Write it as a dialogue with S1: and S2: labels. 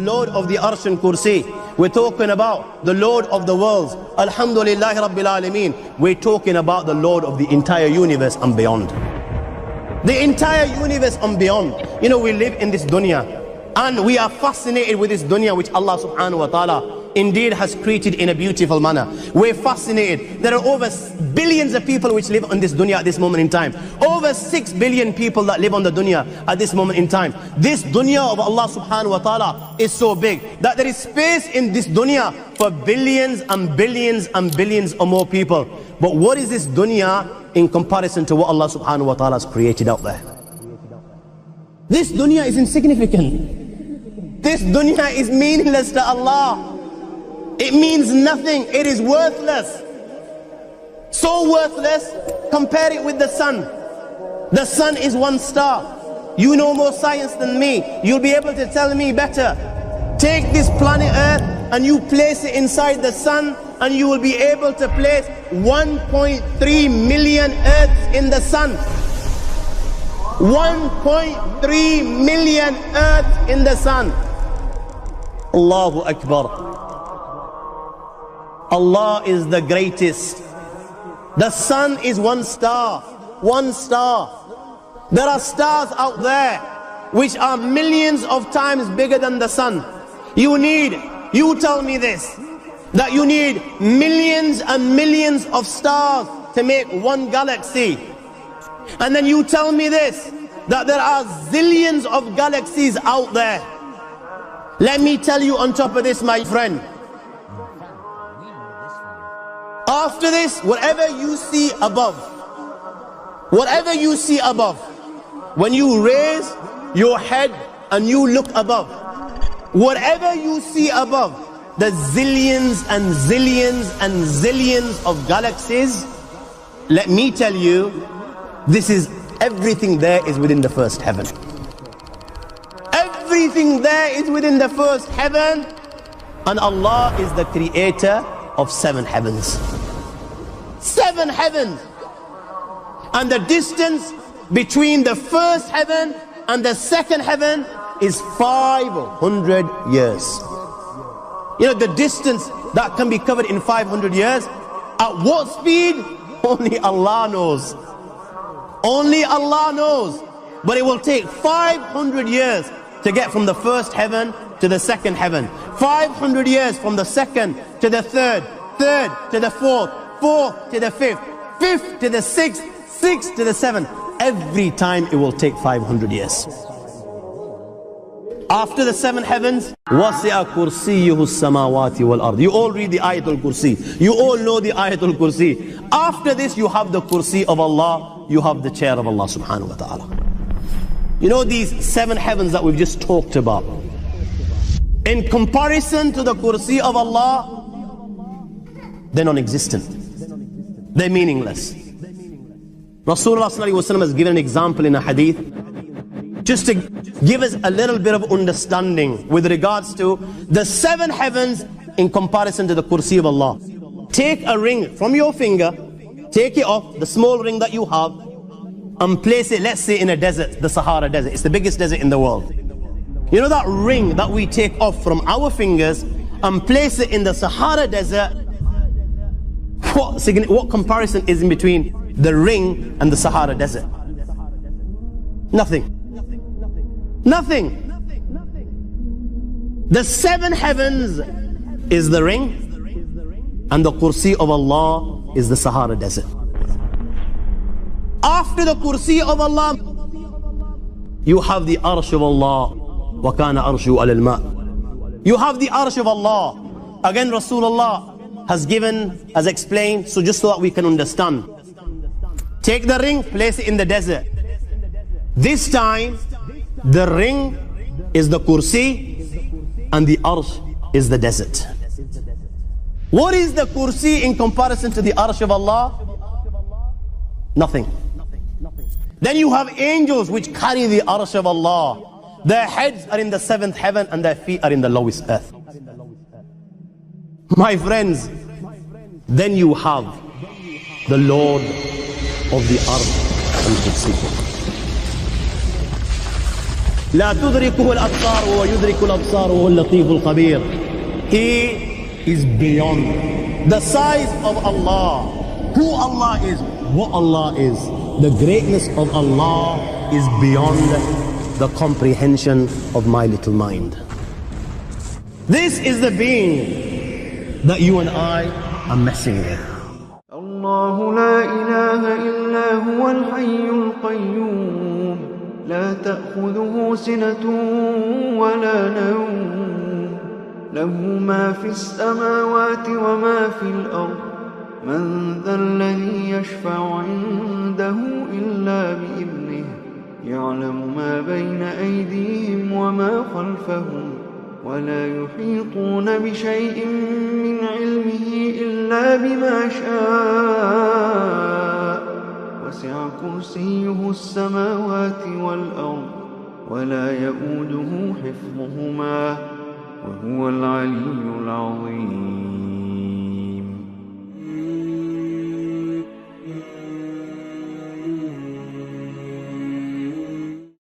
S1: Lord of the Arsh and Kursi. We're talking about the Lord of the worlds. Alhamdulillah Rabbil Alameen. We're talking about the Lord of the entire universe and beyond. The entire universe and beyond. You know, we live in this dunya and we are fascinated with this dunya which Allah subhanahu wa ta'ala indeed has created in a beautiful manner. We're fascinated. There are over billions of people which live on this dunya at this moment in time. Over 6 billion people that live on the dunya at this moment in time. This dunya of Allah subhanahu wa ta'ala is so big that there is space in this dunya for billions and billions and billions or more people. But what is this dunya in comparison to what Allah subhanahu wa ta'ala has created out there? This dunya is insignificant. This dunya is meaningless to Allah. It means nothing. It is worthless. So worthless, compare it with the sun. The sun is one star. You know more science than me. You'll be able to tell me better. Take this planet Earth and you place it inside the sun, and you will be able to place 1.3 million Earths in the sun. 1.3 million Earths in the sun. Allahu Akbar. Allah is the greatest. The sun is one star. One star. There are stars out there which are millions of times bigger than the sun. You tell me this, that you need millions and millions of stars to make one galaxy. And then you tell me this, that there are zillions of galaxies out there. Let me tell you on top of this, my friend, after this, whatever you see above, when you raise your head and you look above, whatever you see above, the zillions and zillions and zillions of galaxies, let me tell you, this is everything there is within the first heaven. Everything there is within the first heaven, and Allah is the creator of 7 heavens. 7 heavens. And the distance between the first heaven and the second heaven is 500 years. You know, the distance that can be covered in 500 years, at what speed? Only Allah knows. Only Allah knows. But it will take 500 years to get from the first heaven to the second heaven. 500 years from the second to the third, third to the fourth, fourth to the fifth, fifth to the sixth, sixth to the seventh. Every time it will take 500 years. After the 7 heavens, وَسِعَ كُرْسِيُّهُ السَّمَاوَاتِ وَالْأَرْضِ. You all read the Ayat-ul-Kursi. You all know the Ayat-ul-Kursi. After this, you have the Kursi of Allah. You have the chair of Allah subhanahu wa ta'ala. You know these 7 heavens that we've just talked about, in comparison to the Kursi of Allah, they're non-existent. They're meaningless. Rasulullah sallallahu alaihi wasallam has given an example in a hadith, just to give us a little bit of understanding with regards to the 7 heavens in comparison to the Kursi of Allah. Take a ring from your finger, take it off, the small ring that you have, and place it, let's say, in a desert, the Sahara Desert. It's the biggest desert in the world. You know that ring that we take off from our fingers and place it in the Sahara Desert? What comparison is in between the ring and the Sahara Desert? Nothing. Nothing. The 7 heavens is the ring, and the Kursi of Allah is the Sahara Desert. After the Kursi of Allah, you have the Arsh of Allah. وَكَانَ أَرْشُهُ عَلَى الْمَاءِ. You have the Arsh of Allah. Again, Rasulullah has explained, so just so that we can understand. Take the ring, place it in the desert. This time, the ring is the Kursi and the Arsh is the desert. What is the Kursi in comparison to the Arsh of Allah? Nothing. Then you have angels which carry the Arsh of Allah. Their heads are in the 7th heaven and their feet are in the lowest earth. My friends, then you have the Lord of the Arsh and Kursi. لا تدركه الأبصار وهو يدرك الأبصار وهو اللطيف الخبير. He is beyond the size of Allah, who Allah is, what Allah is. The greatness of Allah is beyond the comprehension of my little mind. This is the being that you and I are messing with.
S2: الله لا إله إلا هو الحي القيوم لا تأخذه سنة ولا نوم له ما في السماوات وما في الأرض من ذا الذي يشفع عنده إلا بإذنه يعلم ما بين أيديهم وما خلفهم ولا يحيطون بشيء من علمه إلا بما شاء وسع كرسيه السماوات والأرض ولا يؤوده حفظهما وهو العلي العظيم.